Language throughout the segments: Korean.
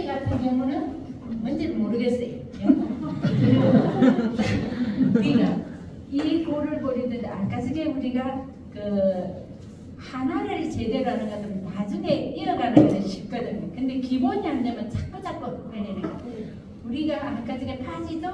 여기 같은 경우는 뭔지는 모르겠어요. 우리가 이 고를 보리는데 아까 전에 우리가 그 하나를 제대로 하는 것은 나중에 이어가는 건 쉽거든요. 근데 기본이 안 되면 자꾸 걸리는 거예요. 우리가 아까 전에 바지도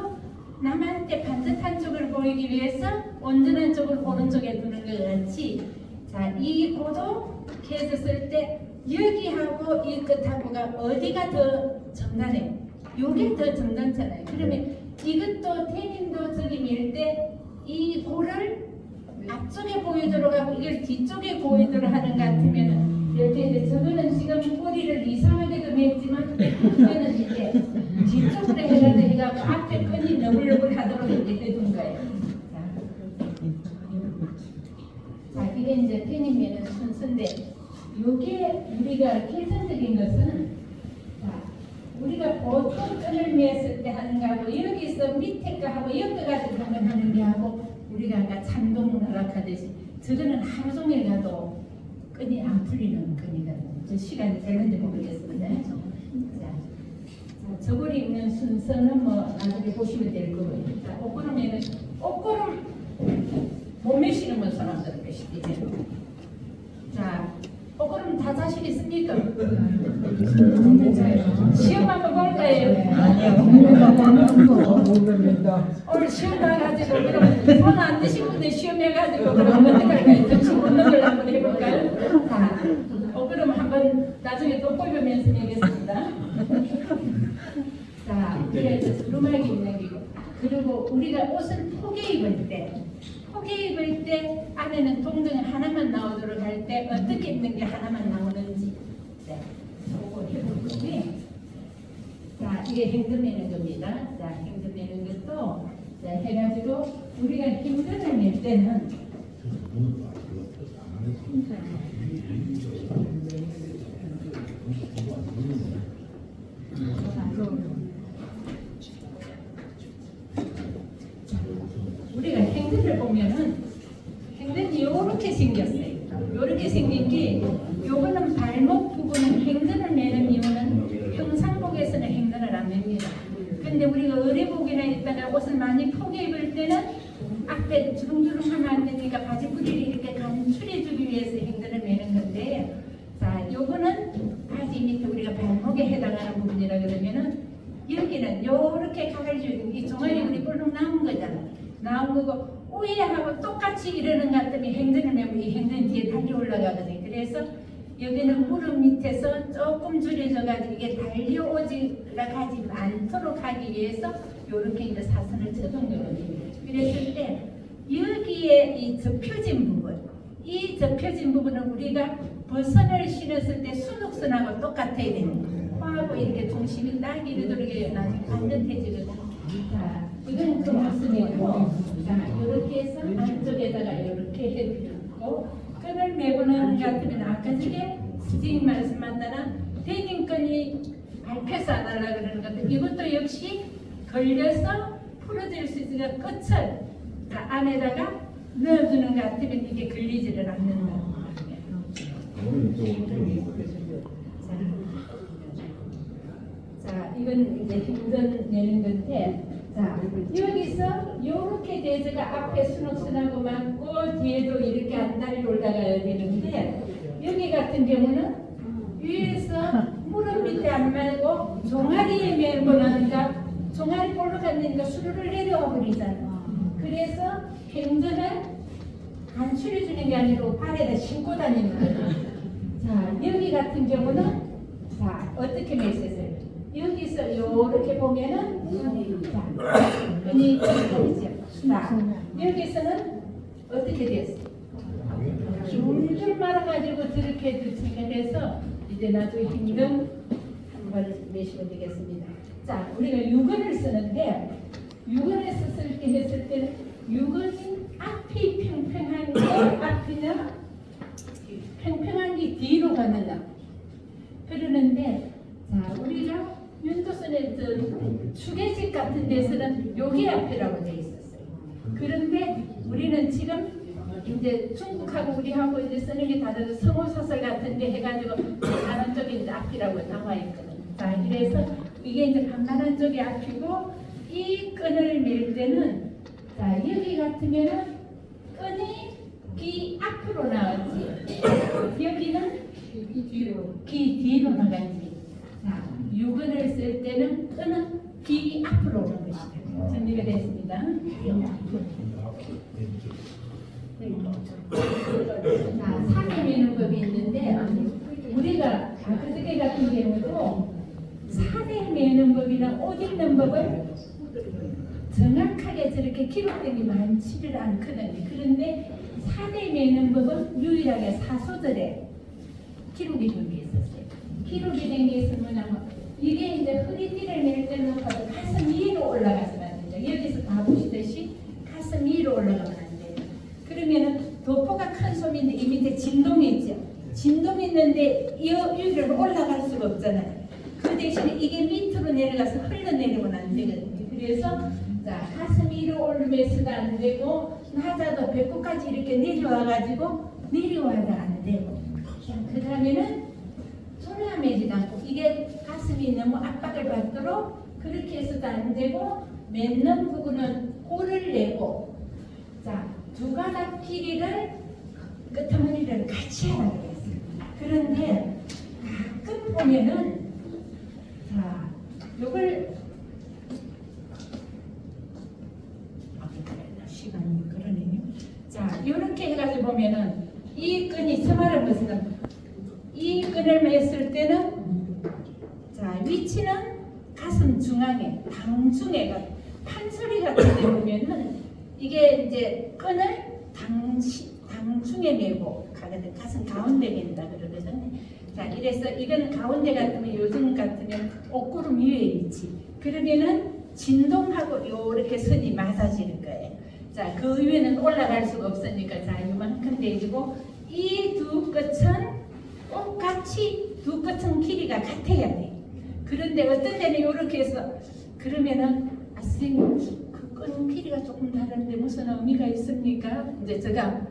남한테 반듯한 쪽을 보이기 위해서 온전한 쪽을 오른쪽에 두는 것 같이, 자, 이 고도 계속 쓸 때 여기하고 이 끝하고가 어디가 더 정단해요? 요게 더 정단잖아요. 그러면 이것도 태닝도 저기 밀 때 이 고를 앞쪽에 보이도록 하고 이걸 뒤쪽에 보이도록 하는 것 같으면 이렇게 이제 저거는 지금 꼬리를 이상하게도 맸지만 이거는 이제 뒤쪽으로 해가지고 앞에 끈이 너블너블하도록 이렇게 해둔 거예요. 자, 이게 이제 태닝면은 순서인데, 요게 우리가 필연적인 것은, 자, 우리가 보통 끈을 맸을 때 하는 거하고 여기서 밑에 거하고 여기까지 한번 하는 게 하고, 우리가 아까 참동 허락하듯이 저거는 하루 종일 가도 끈이 안 풀리는 끈이거든요. 저 시간이 되는지 모르겠습니다. 자, 저걸 입는 순서는 뭐 나중에 보시면 될 거고요. 자, 옷걸음에는 옷걸음 못 매시는 건 사람들은 매시죠. 자, 옷걸음 다 자신 있습니까? 시험 한번 볼까요? 오늘 시험 나가지고 그럼 손 안 드신 분들 시험해가지고 그럼 어떻게 할까요? 점심 먹는 걸 한번 해볼까요? 자, 그럼 한번 나중에 또 꼴보면서 얘기했습니다. 자, 그래서 두루마기 입는 기고, 그리고 우리가 옷을 포개 입을 때 안에는 동등 하나만 나오도록 할 때 어떻게 입는 게 하나만 나오는지, 네, 그거 해볼 건데, 자, 이게 행점내는 겁니다. 자, 행점내는 것도 자, 해가지고 우리가 행점을 낼 때는 우리가 행전을 보면은 행전이 이렇게 생겼어요. 이렇게 생긴 게, 요거는 발목 부분은 행전을 매는 이유는 평상복에서는 행전을 안 맵니다. 근데 우리가 의뢰복이나 있다가 옷을 많이 포개 입을 때는 앞에 주렁주렁하면 안 되니까 바지 뿌리를 이렇게 간추려주기 위해서 행전을 매는 건데, 자, 요거는 바지 밑에 우리가 발목에 해당하는 부분이라 그러면은 여기는 요렇게 가려주는 이 종아리 우리 볼록 나온 거잖아. 나온 거고 위에하고 똑같이 이러는 것 같으면 행전을 매면 이 행전 뒤에 달려 올라가거든요. 그래서 여기는 무릎 밑에서 조금 줄여져가지고 이게 달려오지 않도록 하기 위해서 이렇게 이제 사선을 쳐둔 거거든요. 그랬을 때 여기에 이 접혀진 부분, 이 접혀진 부분은 우리가 버선을 신었을 때 순옥선하고 똑같아야 되는 거예요. 코하고 이렇게 중심이 딱 이러도록 나중에 반듯해지거든요. 자, 이건 그 모습이고, 자, 이렇게 해서 안쪽에다가 이렇게 해주고, 끈을 매고 나는 것 같으면 아까 전에 선생님 말씀한 대로 데님끈이 밟혀서 안 하려고 그러는 건데, 이것도 역시 걸려서 풀어질 수 있으니까 끝을 자, 안에다가 넣어주는 것 같으면 이게 걸리지를 않는다. 자, 이건 이제 힘든 내는 건데, 자, 여기서 이렇게 돼서가 앞에 순옥선하고 맞고 뒤에도 이렇게 안 달려 올라가야 되는데, 여기 같은 경우는 위에서 무릎 밑에 안 말고 종아리에 메고 나니까 종아리 볼로 갔으니까 수루를 내려와 버리잖아. 그래서 행전을 간추려주는 게 아니고 발에다 신고 다니는 거예요. 자, 여기 같은 경우는 자, 어떻게 매셨어요? 여기서 이렇게 보면은 자, 끈이 있죠. 자, 여기서는 어떻게 됐어요? 줄줄 말아가지고 저렇게 도착해서 이제 나중에 힘든 한번 매시면 되겠습니다. 자, 우리가 유건을 쓰는데, 유건을 썼을 때 했을 때는 유건이 앞이 평평한 게 앞이나 평평한 게 뒤로 가느냐 그러는데, 자, 우리가 윤도선의 추계식 같은 데서는 여기 앞이라고 돼 있었어요. 그런데 우리는 지금 이제 중국하고 우리하고 이제 쓰는 게 다른 성호소설 같은 데 해가지고 다른 쪽에 이제 앞이라고 나와 있거든요. 자, 그래서 이게 이제 간만한 쪽이 앞이고 이 끈을 낼 때는 자 여기 같으면은 끈이 귀 앞으로 나왔지. 여기는 귀 뒤로 나가지. 자, 유근을 쓸 때는 끈은 귀 앞으로 오는 것이다. 정리가 됐습니다. 자, 사대 매는 법이 있는데 우리가 가그드개 같은 경우도 사대 매는 법이나 옷 입는 법을 정확하게 저렇게 기록된 게 많지를 않거든요. 그런데 사대 매는 법은 유일하게 사소절에 기록이 된 게 있었어요. 기록이 된 게 있으면 뭐냐면 이게 이제 허리띠를 낼 때는 가슴 위로 올라가서는 안 된다. 여기서 다 보시듯이 가슴 위로 올라가면 안 돼요. 그러면은 도포가 큰 솜인데 이 밑에 진동이 있죠. 진동이 있는데 이 위로 올라갈 수가 없잖아요. 그 대신에 이게 밑으로 내려가서 흘러내리면 안 되거든요. 그래서 자, 가슴 위로 올리면서도 안 되고 낮아도 배꼽까지 이렇게 내려와가지고 내려와도 안 되고 그 다음에는 졸라매지도 않고 이게 가슴이 너무 압박을 받도록 그렇게 해서도 안 되고 맺는 부분은 호를 내고 자, 두 가닥 길이를 끝머리를 같이 하라고 했어요. 그런데 가끔 보면은 자, 요걸 시간이 그러네요. 자, 이렇게 해가지고 보면은 이 끈이 서말을 보시면 이 끈을 맸을 때는 자, 위치는 가슴 중앙에 당중에가 판소리 같은 데 보면은 이게 이제 끈을 당중에 매고 가거든. 가슴 가운데 맨다 그러거든. 자, 이래서 이거는 가운데 같으면 요즘 같으면 옷구름 위에 있지. 그러면은 진동하고 요렇게 선이 맞아지는 거예요. 자, 그 위에는 올라갈 수가 없으니까 자, 이만큼 돼지고 이 두 끝은 똑같이 두 끝은 길이가 같아야 돼. 그런데 어떤 데는 이렇게 해서 그러면은 아, 선생님 그 끈 길이가 조금 다른데 무슨 의미가 있습니까? 이제 제가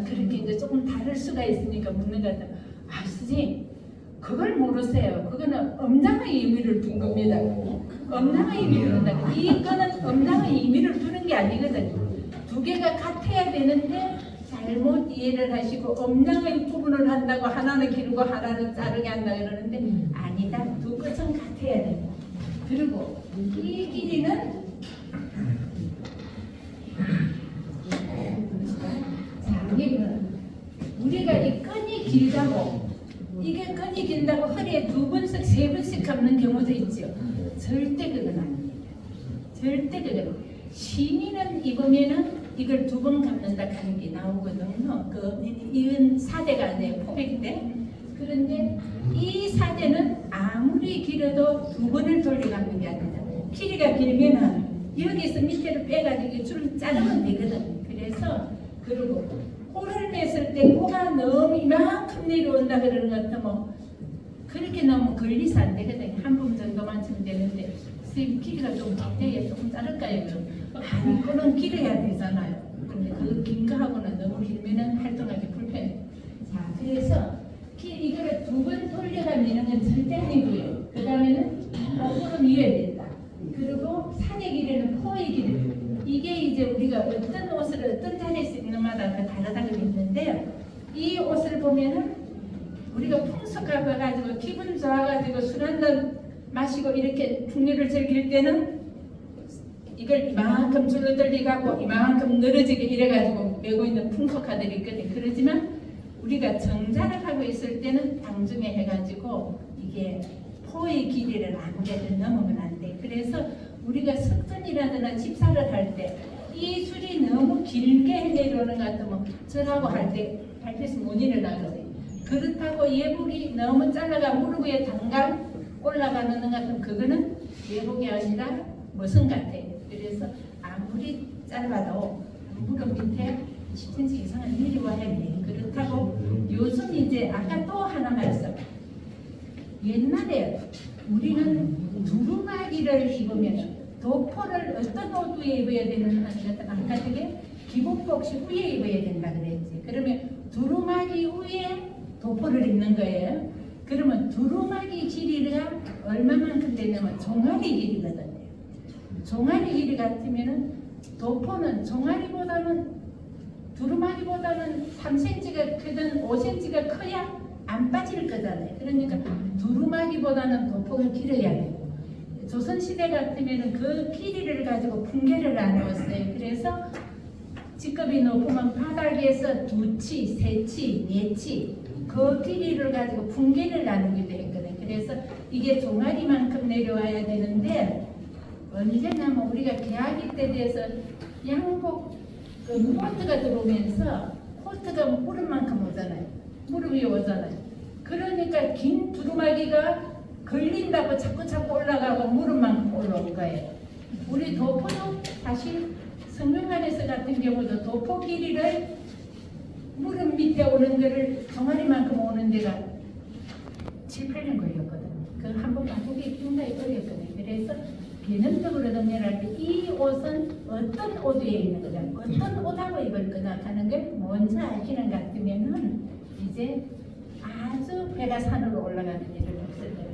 그렇게 이제 조금 다를 수가 있으니까 묻는 것 같아요. 아, 선생님 그걸 모르세요. 그거는 음장의 의미를 둔 겁니다. 음장의 의미를 둔다. 이 끈은 음장의 의미를 두는 게 아니거든요. 두 개가 같아야 되는데 잘못 이해를 하시고 음량의 부분을 한다고 하나는 기르고 하나는 자르게 한다 그러는데 아니다. 두 끝은 같아야 된다. 그리고 이 길이는 자, 여기는 우리가 이 끈이 길다고 이게 끈이 길다고 허리에 두 번씩 세 번씩 감는 경우도 있죠. 절대 그건 아닙니다. 절대 그건 신인은 입으면은 이걸 두 번 감는다 하는 게 나오거든요. 이건 사대가 아니에요. 포백인데. 그런데 이 사대는 아무리 길어도 두 번을 돌려 감는 게 아니다. 길이가 길면은 여기서 밑에를 빼가지고 줄을 자르면 되거든. 그래서 그리고 코를 냈을 때 코가 너무 이만큼 내려온다 그러는 것 같으면 그렇게 너무 걸리서 안 되거든. 한 번 정도만 치면 되는데 선생님 길이가 좀 길대요. 조금 자를까요? 아니, 그는 길어야 되잖아요. 근데 그 긴 거하고는 너무 길면은 활동하기 불편해. 자, 그래서 이거를 두 번 돌려가는 건 절대 아니고요. 그 다음에는 옷구름 위에 된다. 그리고 산의 길이는 포의 길이. 이게 이제 우리가 어떤 옷을 어떤 자리에서 입는 마다 다르다고 했는데요. 이 옷을 보면은 우리가 풍속 가가지고 기분 좋아가지고 술 한잔 마시고 이렇게 풍류를 즐길 때는 이걸 이만큼 줄로 들리가고 이만큼 늘어지게 이래가지고 메고 있는 풍속화들이 있거든요. 그러지만 우리가 정자를 하고 있을 때는 당중에 해가지고 이게 포의 길이를 아무래도 넘으면 안 돼. 그래서 우리가 석전이라든가 집사를 할 때 이 줄이 너무 길게 내려오는 것 같으면 절하고 할 때 발표에서 문의를 나거든요. 그렇다고 예복이 너무 잘라가 무릎 위에 당강 올라가는 것 같으면 그거는 예복이 아니라 머슴 같아요. 그래서 아무리 짧아도 무릎 밑에 10cm 이상은 내려와야 돼. 그렇다고 요즘 이제 아까 또 하나 말씀. 옛날에 우리는 두루마기를 입으면 도포를 어떤 옷 위에 입어야 되는 아까 되게 기본복시 위에 입어야 된다 그랬지. 그러면 두루마기 위에 도포를 입는 거예요. 그러면 두루마기 길이가 얼마만큼 되냐면 종아리 길이거든요. 종아리 길이 같으면은 도포는 종아리보다는 두루마기보다는 3cm가 크든 5cm가 커야 안 빠질 거잖아요. 그러니까 두루마기보다는 도포가 길어야 되고 조선시대 같으면은 그 길이를 가지고 풍계를 나누었어요. 그래서 직급이 높으면 바닥에서 2치, 3치, 4치 그 길이를 가지고 풍계를 나누기도 했거든요. 그래서 이게 종아리만큼 내려와야 되는데 언제냐면 우리가 개화기 때 돼서 양복 그 코트가 들어오면서 코트가 무릎만큼 오잖아요. 무릎이 오잖아요. 그러니까 긴 두루마기가 걸린다고 자꾸 올라가고 무릎만큼 올라온 거예요. 우리 도포도 사실 성균관에서 같은 경우도 도포 길이를 무릎 밑에 오는 거를 종아리만큼 오는 데가 7, 8년 걸렸거든요. 그 한번 바꾸기 굉장히 어렵거든요. 그래서 개념적으로 정리할 때 이 옷은 어떤 옷 위에 있는 거냐, 어떤 옷하고 입을 거냐 하는 걸 먼저 아시는 것 같으면은 이제 아주 배가 산으로 올라가는 일은 없을 거예요.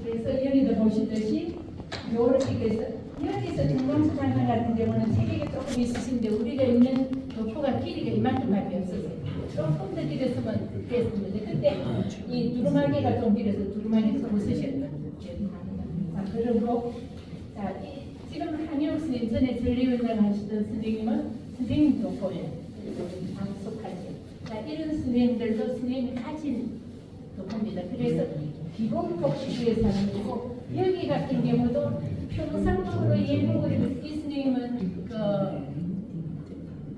그래서 여기도 보시듯이 요렇게 해서 여기서 정광수 장관 같은 경우는 체격이 조금 있으신데 우리가 있는 도포가 길이가 이만큼밖에 없었어요. 조금 더 길었으면 됐습니다. 그때 이 두루마기가 좀 길어서 두루마기 웃으셨거든요. 자, 그리고 자, 지금 한영 스님 전에 전리운동 하시던 선생님은 선생님 도포예요. 방속하지. 자, 이런 스님들도 스님이 가진 도포입니다. 그래서 기본 복식에서 하는 거고 여기 같은 경우도 평상적으로 예복을 이 스님은 그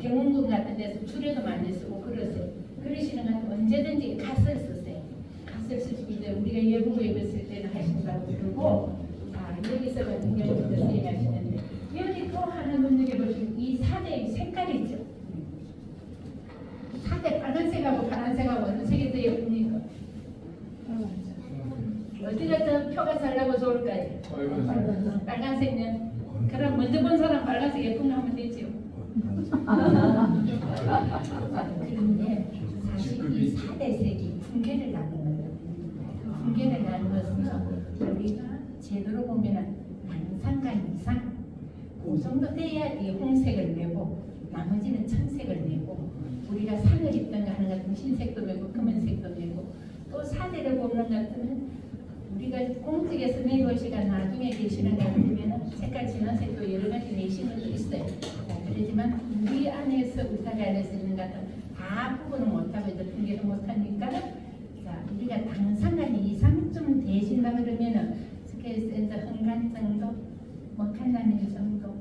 경운궁 같은 데서 주례도 많이 쓰고 그러세요. 그러시는 것 같으면 언제든지 갓을 쓰세요. 갓을 쓰시기 우리가 예복을 입었을 때는 하신다고 그러고 자, 여기서 같은 경우도 선생님이 하시는데 여기 또 하나 눈여겨보시면 이 사대의 색깔이죠. 사대 빨간색하고 파란색하고 어느 색이 더 예쁩니까? 어디가 더 표가 잘 나고 좋을까요? 빨간색은 그럼 먼저 본 사람 빨간색 예쁜 거 하면 되죠. 그런데 사실 이 사대색이 풍계를 나누는 풍계를 나누어서 우리가 제대로 보면 양상간 이상 그 정도 돼야 이 홍색을 내고 나머지는 청색을 내고 우리가 상을 입던가 하는 것 같으면 흰색도 내고 검은색도 내고 또 사대를 보는 것 같으면 우리가 공직에서 내것이가 나중에 계시는 거 보면 색깔 진한 색도 여러 가지 내시는 도 있어요. 자, 그렇지만 우리 안에서 의사가 안에서 있는 것 같은 다 부분은 못하고 이제 분개도 못하니까 자, 우리가 당상간 이상쯤 되신다 그러면은 스케일센터 흥간 정도, 뭐 칸나미 정도,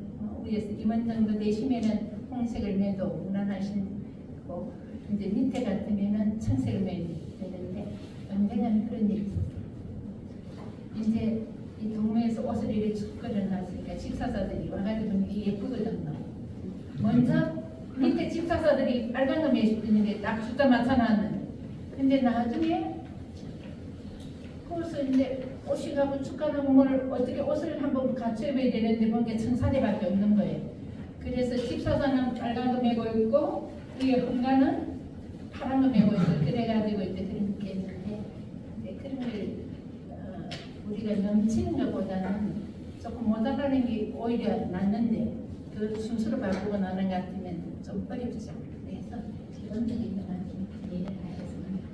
위에서 임원 정도 되시면은 홍색을 내도 무난하시고 이제 밑에 같으면은 청색을 내야 되는데 언젠가는 그런 일이 있어요. 이제 이 동네에서 옷을 이렇게 쭉 걸어놨으니까 집사사들이 와가지고 이게 예쁘거든요. 먼저 밑에 집사사들이 빨간 거 매시는데 딱 숫자 맞춰놨는데 근데 나중에 거기서 이제 옷이 가고 축가는 뭘 어떻게 옷을 한번 갖춰 입어야 되는데 뭔가 청사대밖에 없는 거예요. 그래서 집사사는 빨간 거 메고 있고 위에 흥가는 파란 거 메고 있고 그래가지고 이제 그런 게 있는데 그런 걸 우리가 넘치는 것보다는 조금 모자라는 게 오히려 낫는데 그 순서로 바꾸고 나는 것 같으면 좀 어렵죠. 그래서 기본적인 것만 좀 이해를 하겠습니다.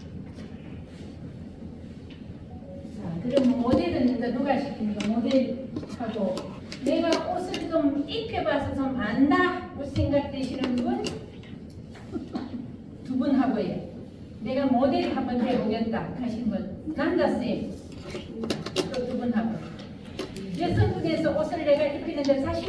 자, 그럼 모델은 이제 누가 시키니까 모델하고 내가 옷을 좀 입혀봐서 좀 안다고 생각되시는 분 두 분 하고요. 내가 모델 한번 해보겠다 하신 분 남자쌤 또 두 분 하고 여성 중에서 옷을 내가 입히는데 사실